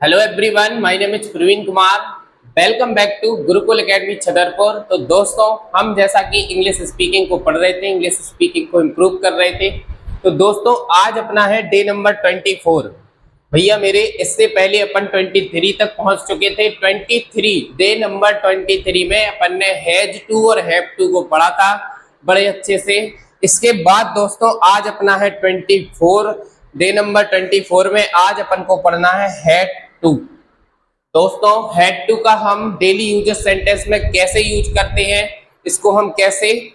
Hello everyone, my name is Praveen Kumar. Welcome back to Gurukul academy Chhatarpur. तो दोस्तों, हम जैसा कि इंग्लिश स्पीकिंग को पढ़ रहे थे, इंग्लिश स्पीकिंग को इम्प्रूव कर रहे थे। तो दोस्तों, आज अपना है डे नंबर 24। भैया मेरे इससे पहले अपन 23 तक पहुंच चुके थे। 23 डे नंबर 23 में अपन ने हैज टू और हैव टू को पढ़ा था बड़े अच्छे से। इसके बाद दोस्तों, आज अपना है 24 डे नंबर 24 में आज अपन को पढ़ना है हैड टू। दोस्तों, हैड टू का हम डेली यूजेस सेंटेंस में कैसे यूज करते हैं, इसको हम कैसे,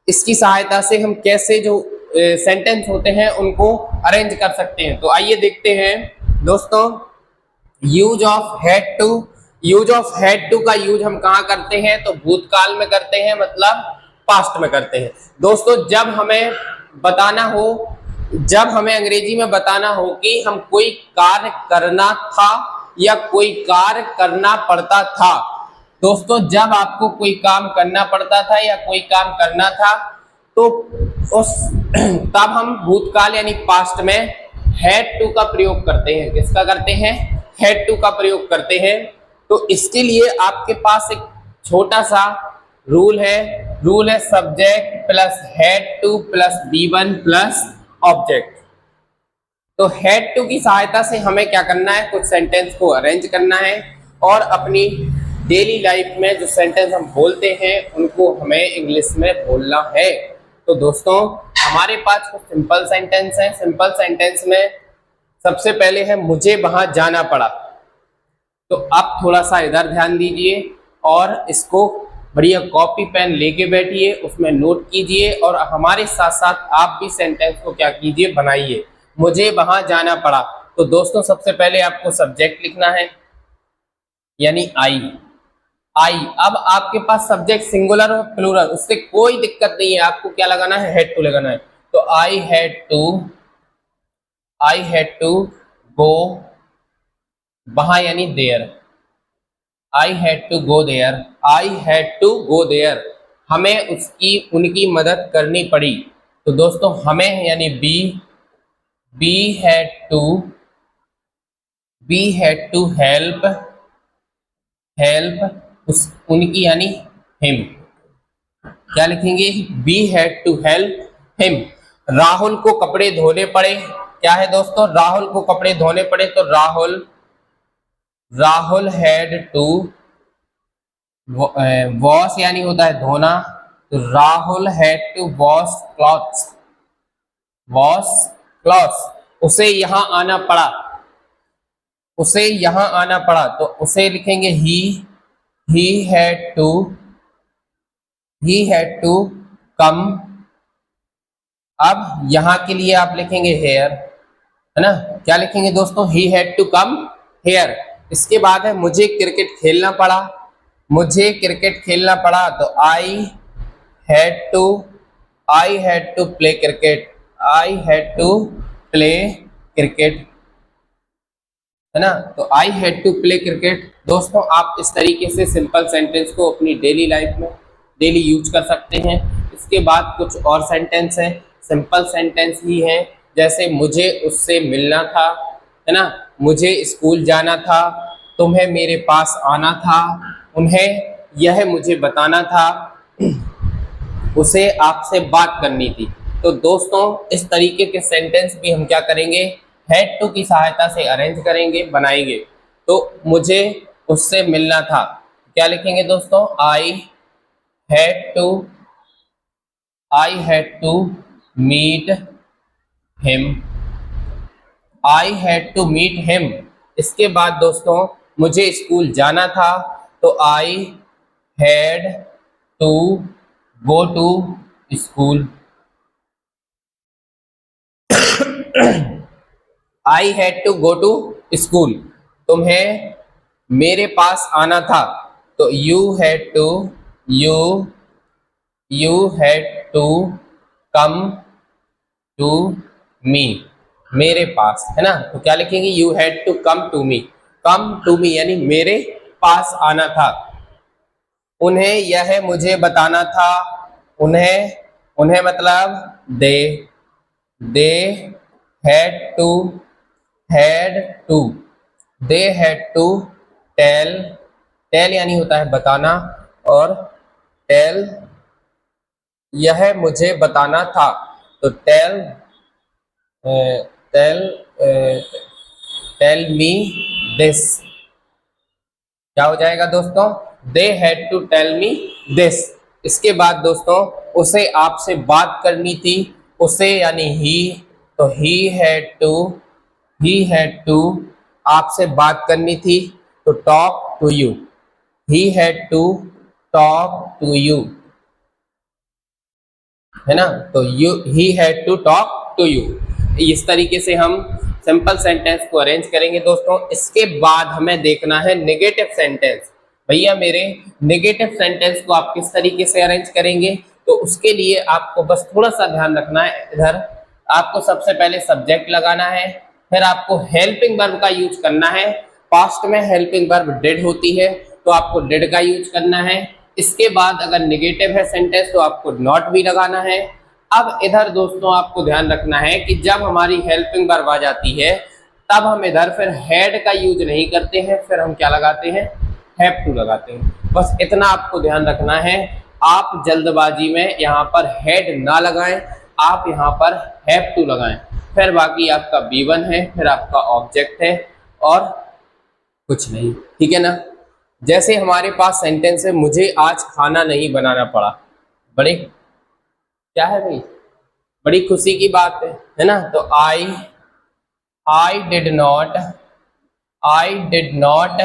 इसकी सहायता से हम कैसे जो सेंटेंस होते हैं उनको अरेंज कर सकते हैं। तो आइए देखते हैं दोस्तों, use of had to. Use of had to का यूज हम कहाँ करते हैं? तो भूतकाल में करते हैं, मतलब पास्ट में करते हैं। दोस्तों, जब हमें बताना हो, जब हमें अंग्रेजी में बताना हो कि हम कोई कार्य करना था या कोई कार्य करना पड़ता था। दोस्तों, जब आपको कोई काम करना पड़ता था या कोई काम करना था, तो उस तब हम भूतकाल यानी पास्ट में हैड टू का प्रयोग करते हैं। किसका करते हैं? हैड टू का प्रयोग करते हैं। तो इसके लिए आपके पास एक छोटा सा रूल है subject plus had two plus B1 plus object. तो हैड टू की सहायता से हमें क्या करना है? कुछ सेंटेंस को अरेंज करना है और अपनी डेली लाइफ में जो सेंटेंस हम बोलते हैं उनको हमें इंग्लिश में बोलना है। तो दोस्तों, हमारे पास कुछ सिंपल सेंटेंस हैं। सिंपल सेंटेंस में सबसे पहले है मुझे वहां जाना पड़ा। तो आप थोड़ा सा इधर ध्यान दीजिए और इसको बढ़िया कॉपी पेन लेके बैठिए, उसमें नोट कीजिए और हमारे साथ साथ आप भी सेंटेंस को क्या कीजिए, बनाइए। मुझे वहां जाना पड़ा। तो दोस्तों, सबसे पहले आपको सब्जेक्ट लिखना है, यानी आई। अब आपके पास सब्जेक्ट सिंगुलर और प्लूरल, उससे कोई दिक्कत नहीं है। आपको क्या लगाना है? हैड टू लगाना है। तो आई हैड टू गो वहां, यानी there. I had to go there, I had to go there. हमें उनकी मदद करनी पड़ी। तो दोस्तों, हमें यानी बी हैड टू हेल्प उनकी, यानी हिम। क्या लिखेंगे? Be had to help him. Rahul को कपड़े धोने पड़े। क्या है दोस्तों? राहुल को कपड़े धोने पड़े। तो राहुल हैड टू वॉश, यानी होता है धोना। तो Rahul had to wash clothes. उसे यहां आना पड़ा। तो उसे लिखेंगे ही हैड टू कम। अब यहां के लिए आप लिखेंगे हेयर, है ना? क्या लिखेंगे दोस्तों? He had to come here. इसके बाद है मुझे क्रिकेट खेलना पड़ा। तो I had to play cricket, है ना? तो I had to play cricket. दोस्तों, आप इस तरीके से सिंपल सेंटेंस को अपनी डेली लाइफ में डेली यूज कर सकते हैं। इसके बाद कुछ और सेंटेंस हैं, सिंपल सेंटेंस ही हैं, जैसे मुझे उससे मिलना था, है ना? मुझे स्कूल जाना था, तुम्हें मेरे पास आना था, उन्हें यह मुझे बताना था, उसे आपसे बात करनी थी। तो दोस्तों, इस तरीके के सेंटेंस भी हम क्या करेंगे? हैड टू की सहायता से अरेंज करेंगे, बनाएंगे। तो मुझे उससे मिलना था, क्या लिखेंगे दोस्तों? Had to meet him. इसके बाद दोस्तों, मुझे स्कूल जाना था। तो I had to go to school. I had to go to school. तुम्हें मेरे पास आना था। तो you had to come to me, मेरे पास, है ना? तो क्या लिखेंगे? You had to come to me, यानी मेरे पास आना था। उन्हें यह मुझे बताना था। उन्हें मतलब they had to they had to tell, tell यानी होता है बताना, और टेल यह मुझे बताना था, तो tell tell tell me this, क्या हो जाएगा दोस्तों, they had to tell me this. इसके बाद दोस्तों उसे आपसे बात करनी थी, उसे यानी ही, तो ही हैड टू आपसे बात करनी थी, तो talk to you, he had to talk to you, है ना, तो you he had to talk to you. इस तरीके से हम सिंपल सेंटेंस को अरेंज करेंगे दोस्तों। इसके बाद हमें देखना है नेगेटिव सेंटेंस। भैया मेरे नेगेटिव सेंटेंस को आप किस तरीके से अरेंज करेंगे, तो उसके लिए आपको बस थोड़ा सा ध्यान रखना है। इधर आपको सबसे पहले सब्जेक्ट लगाना है, फिर आपको हेल्पिंग वर्ब का यूज करना है। पास्ट में हेल्पिंग वर्ब डिड होती है, तो आपको डिड का यूज करना है। इसके बाद अगर नेगेटिव है सेंटेंस तो आपको नॉट भी लगाना है। अब इधर दोस्तों आपको ध्यान रखना है कि जब हमारी हेल्पिंग वर्ब आ जाती है तब हम इधर फिर हैड का यूज नहीं करते हैं, फिर हम क्या लगाते हैं, हैव टू लगाते हैं। बस इतना आपको ध्यान रखना है, आप जल्दबाजी में यहाँ पर हैड ना लगाएं, आप यहाँ पर हैव टू लगाएं। फिर बाकी आपका B1 है, फिर आपका ऑब्जेक्ट है और कुछ नहीं, ठीक है ना। जैसे हमारे पास सेंटेंस है, मुझे आज खाना नहीं बनाना पड़ा, बड़े क्या है भाई, बड़ी खुशी की बात है ना। तो I did not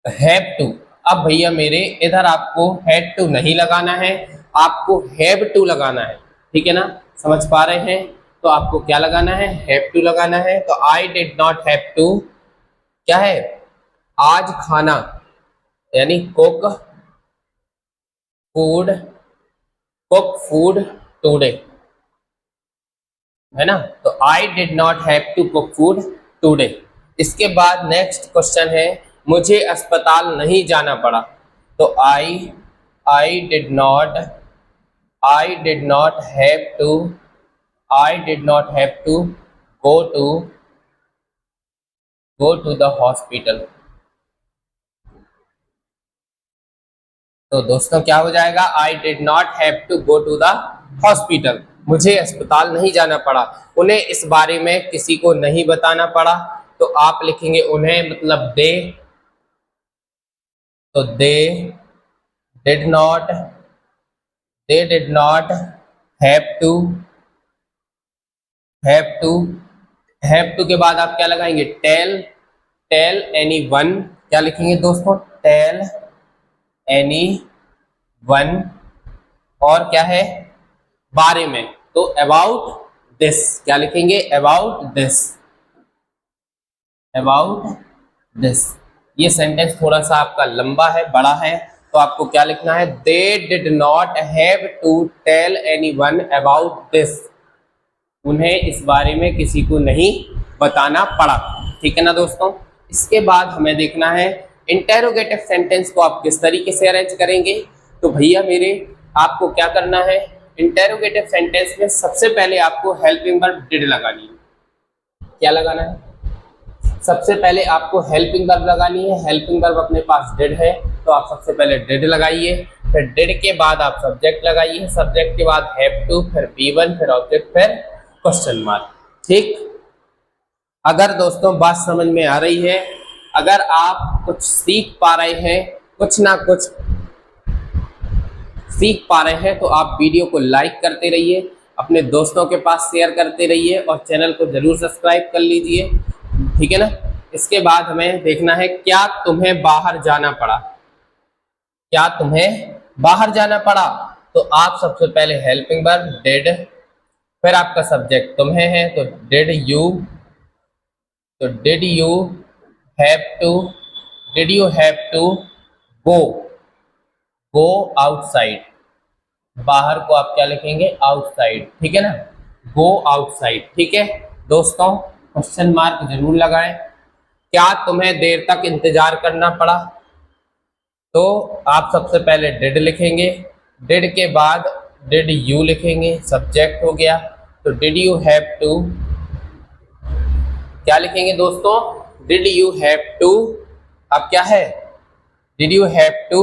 have to. अब भैया मेरे इधर आपको हैड टू नहीं लगाना है, आपको हैव टू लगाना है, ठीक है ना, समझ पा रहे हैं। तो आपको क्या लगाना है, हैव टू लगाना है। तो I did not have to क्या है, आज खाना यानी फूड कुक फूड टुडे, है ना। तो I did not have to cook food today. इसके बाद नेक्स्ट क्वेश्चन है, मुझे अस्पताल नहीं जाना पड़ा। तो I did not have to go to the hospital. तो दोस्तों क्या हो जाएगा, I did not have to go to the hospital, मुझे अस्पताल नहीं जाना पड़ा, उन्हें इस बारे में किसी को नहीं बताना पड़ा। तो आप लिखेंगे उन्हें मतलब दे, तो they did not have to के बाद आप क्या लगाएंगे, टेल एनी वन, क्या लिखेंगे दोस्तों, टेल एनी वन, और क्या है बारे में, तो अबाउट दिस, क्या लिखेंगे, अबाउट दिस। ये सेंटेंस थोड़ा सा आपका लंबा है, बड़ा है, तो आपको क्या लिखना है, they did not have to tell anyone about this, उन्हें इस बारे में किसी को नहीं बताना पड़ा, ठीक है ना दोस्तों। इसके बाद हमें देखना है इंटेरोगेटिव सेंटेंस को आप किस तरीके से अरेंज करेंगे। तो भैया मेरे आपको क्या करना है, इंटेरोगेटिव सेंटेंस में सबसे पहले आपको हेल्पिंग वर्ब डिड लगानी है। क्या लगाना है, सबसे पहले आपको हेल्पिंग वर्ब लगानी है। हेल्पिंग वर्ब अपने पास डिड है, तो आप सबसे पहले डिड लगाइए, फिर डिड के बाद आप सब्जेक्ट लगाइए, सब्जेक्ट के बाद हैव टू, फिर B1, फिर ऑब्जेक्ट, फिर क्वेश्चन मार्क, ठीक। अगर दोस्तों बात समझ में आ रही है, अगर आप कुछ सीख पा रहे हैं, कुछ ना कुछ सीख पा रहे हैं, तो आप वीडियो को लाइक करते रहिए, अपने दोस्तों के पास शेयर करते रहिए और चैनल को जरूर सब्सक्राइब कर लीजिए, ठीक है ना। इसके बाद हमें देखना है, क्या तुम्हें बाहर जाना पड़ा, क्या तुम्हें बाहर जाना पड़ा। तो आप सबसे पहले हेल्पिंग वर्ब डिड, फिर आपका सब्जेक्ट तुम्हें है, तो did you have to go outside, बाहर को आप क्या लिखेंगे, आउटसाइड, ठीक है ना, गो आउटसाइड, ठीक है दोस्तों। क्वेश्चन मार्क जरूर लगाएं। क्या तुम्हें देर तक इंतजार करना पड़ा, तो आप सबसे पहले डिड लिखेंगे, डिड के बाद डिड यू लिखेंगे, सब्जेक्ट हो गया, तो डिड यू हैव टू क्या लिखेंगे दोस्तों, डिड यू हैव टू, अब क्या है, डिड यू हैव टू,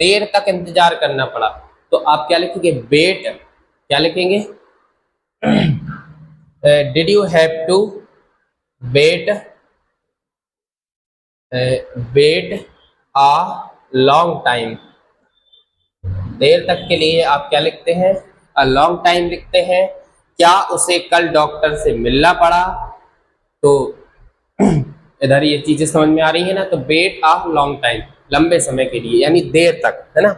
देर तक इंतजार करना पड़ा, तो आप क्या लिखेंगे, वेट, क्या लिखेंगे, did you have to wait, wait a long time, देर तक के लिए आप क्या लिखते हैं, अ लॉन्ग टाइम लिखते हैं। क्या उसे कल डॉक्टर से मिलना पड़ा, तो इधर ये चीजें समझ में आ रही है ना, तो वेट अ लॉन्ग टाइम, लंबे समय के लिए यानी देर तक, है ना।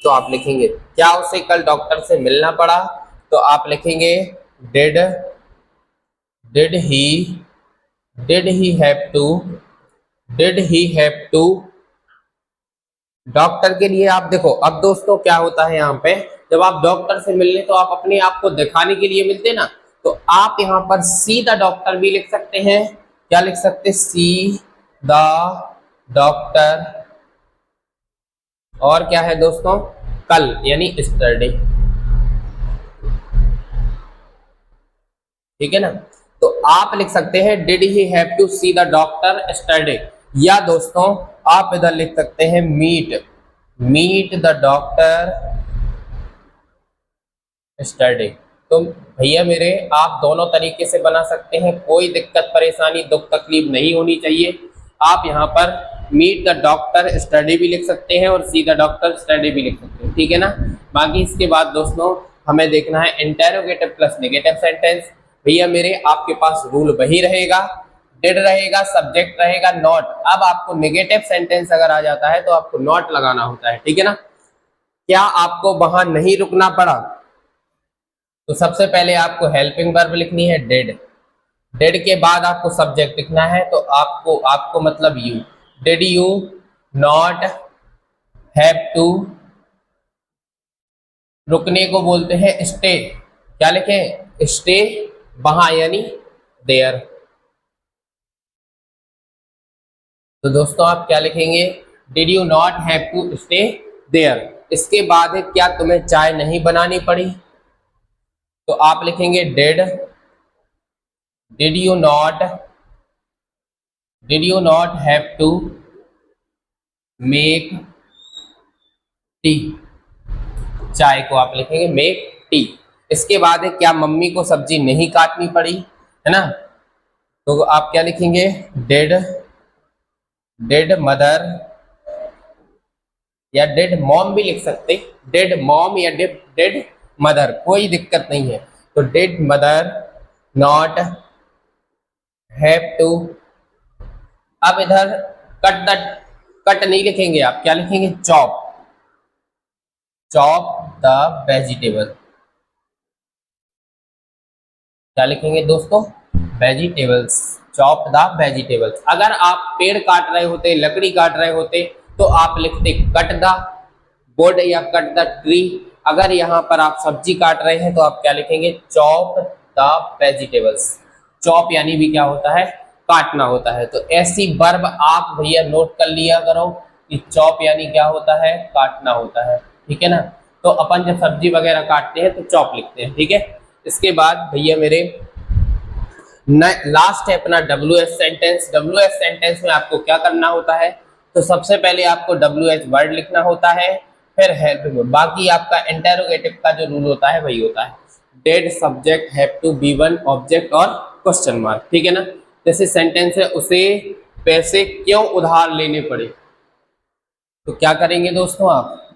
तो आप लिखेंगे क्या उसे कल डॉक्टर से मिलना पड़ा, तो आप लिखेंगे did, did he, did he have to, did he have to, doctor के लिए आप देखो, अब दोस्तों क्या होता है यहाँ पे, जब आप डॉक्टर से मिलने तो आप अपने आप को दिखाने के लिए मिलते ना, तो आप यहाँ पर सी द डॉक्टर भी लिख सकते हैं, क्या लिख सकते, सी द डॉक्टर, और क्या है दोस्तों, कल यानी यस्टरडे, ठीक है ना। तो आप लिख सकते हैं did he have to see the doctor yesterday, या दोस्तों आप इधर लिख सकते हैं meet, meet the doctor yesterday. तो भैया मेरे आप दोनों तरीके से बना सकते हैं, कोई दिक्कत परेशानी दुख तकलीफ नहीं होनी चाहिए। आप यहाँ पर मीट द डॉक्टर यस्टरडे भी लिख सकते हैं और सी द डॉक्टर यस्टरडे भी लिख सकते हैं, ठीक है ना। बाकी इसके बाद दोस्तों हमें देखना है इंटेरोगेटिव प्लस नेगेटिव सेंटेंस। भैया मेरे आपके पास रूल वही रहेगा, डिड रहेगा, सब्जेक्ट रहेगा, नॉट। अब आपको नेगेटिव सेंटेंस अगर आ जाता है तो आपको नॉट लगाना होता है, ठीक है ना। क्या आपको वहां नहीं रुकना पड़ा, तो सबसे पहले आपको हेल्पिंग वर्ब लिखनी है डिड, डिड के बाद आपको सब्जेक्ट लिखना है, तो आपको आपको मतलब you, did you not have to, रुकने को बोलते हैं स्टे, क्या लिखें, स्टे वहां यानी देयर। तो दोस्तों आप क्या लिखेंगे, did you not have to stay there. इसके बाद है क्या तुम्हें चाय नहीं बनानी पड़ी, तो आप लिखेंगे did, did you not, did you not have to make tea, चाय को आप लिखेंगे मेक टी। इसके बाद है क्या मम्मी को सब्जी नहीं काटनी पड़ी, है ना, तो आप क्या लिखेंगे, डिड, डिड मदर, या डिड मॉम भी लिख सकते, डिड मॉम या डिड मदर, कोई दिक्कत नहीं है। तो did mother not have to, अब इधर कट द, कट नहीं लिखेंगे आप, क्या लिखेंगे, चॉप, चॉप द वेजिटेबल, क्या लिखेंगे दोस्तों, वेजिटेबल्स, चॉप द वेजिटेबल्स। अगर आप पेड़ काट रहे होते, लकड़ी काट रहे होते, तो आप लिखते कट द वुड या कट द ट्री। अगर यहाँ पर आप सब्जी काट रहे हैं तो आप क्या लिखेंगे, चॉप द वेजिटेबल्स। चॉप यानी भी क्या होता है, काटना होता है। तो ऐसी वर्ब आप भैया नोट कर लिया करो कि चॉप यानी क्या होता है, काटना होता है, ठीक है ना। तो अपन जब सब्जी वगैरह काटते हैं तो चॉप लिखते हैं, ठीक है। इसके बाद भैया मेरे लास्ट है अपना WH सेंटेंस। WH सेंटेंस में आपको क्या करना होता है, तो सबसे पहले आपको WH वर्ड लिखना होता है, फिर हेल्पिंग वर्ब। बाकी आपका इंटेरोगेटिव का जो रूल होता है वही होता है, did subject have to V one object और क्वेश्चन मार्क, ठीक है ना। जैसे सेंटेंस है उसे पैसे क्यों उधार लेने पड़े, तो क्या करेंगे दोस्तों आप,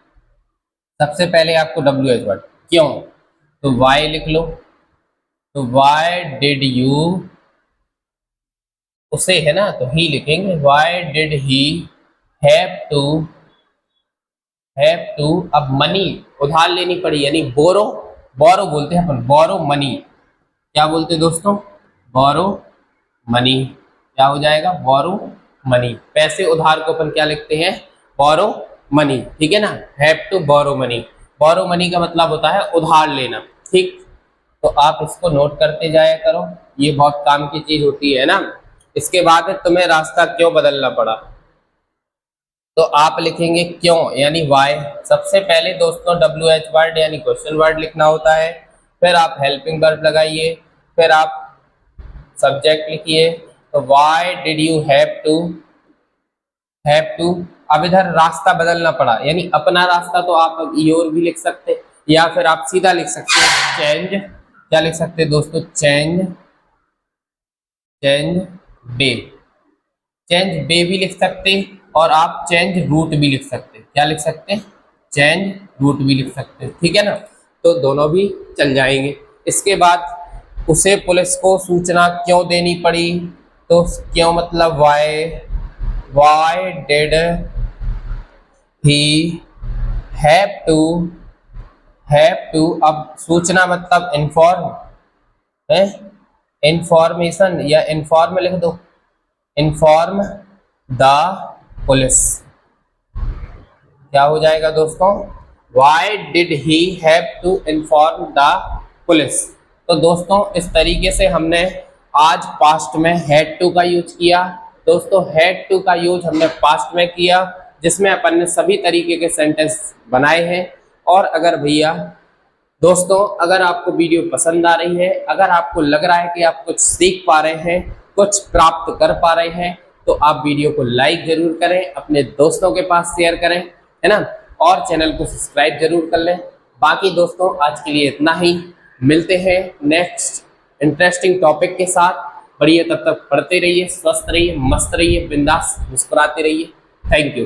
सबसे पहले आपको WH वर्ड क्यों, तो वाई लिख लो, तो वाई डिड यू, उसे है ना तो ही लिखेंगे, why did he have to, अब मनी उधार लेनी पड़ी यानी बोरो, बोरो बोलते हैं अपन, बोरो मनी, क्या बोलते हैं दोस्तों, बोरो मनी, क्या हो जाएगा, बोरो मनी। पैसे उधार को अपन क्या लिखते हैं, बोरो मनी, ठीक है ना। Have to borrow money, borrow money का मतलब होता है उधार लेना, ठीक। तो आप इसको नोट करते जाया करो, ये बहुत काम की चीज होती है ना। इसके बाद तुम्हें रास्ता क्यों बदलना पड़ा, तो आप लिखेंगे क्यों यानी वाई। सबसे पहले दोस्तों WH वर्ड यानी क्वेश्चन वर्ड लिखना होता है, फिर आप हेल्पिंग वर्ब लगाइए, फिर आप सब्जेक्ट लिखिए, तो why did you have to. अब इधर रास्ता बदलना पड़ा, यानी अपना रास्ता तो आप योर भी लिख सकते, या फिर आप सीधा लिख सकते हैं चेंज, क्या लिख सकते हैं दोस्तों, चेंज बे, चेंज बे भी लिख सकते हैं, और आप चेंज रूट भी लिख सकते हैं, क्या लिख सकते हैं, चेंज रूट भी लिख सकते हैं, ठीक है ना। तो दोनों भी चल जाएंगे। इसके बाद उसे पुलिस को सूचना क्यों देनी पड़ी, तो क्यों मतलब why did he have to, अब सूचना मतलब इन्फॉर्म है, इंफॉर्मेशन या इन्फॉर्म लिख दो, इन्फॉर्म द पुलिस, क्या हो जाएगा दोस्तों, why did he have to inform the police. तो दोस्तों इस तरीके से हमने आज पास्ट में हैड टू का यूज किया। दोस्तों हैड टू का यूज हमने पास्ट में किया, जिसमें अपन ने सभी तरीके के सेंटेंस बनाए हैं। और अगर भैया दोस्तों अगर आपको वीडियो पसंद आ रही है, अगर आपको लग रहा है कि आप कुछ सीख पा रहे हैं, कुछ प्राप्त कर पा रहे हैं, तो आप वीडियो को लाइक जरूर करें, अपने दोस्तों के पास शेयर करें, है ना, और चैनल को सब्सक्राइब जरूर कर लें। बाकी दोस्तों आज के लिए इतना ही, मिलते हैं नेक्स्ट इंटरेस्टिंग टॉपिक के साथ। बढ़िया, तब तक पढ़ते रहिए, स्वस्थ रहिए, मस्त रहिए, बिंदास मुस्कुराते रहिए। Thank you.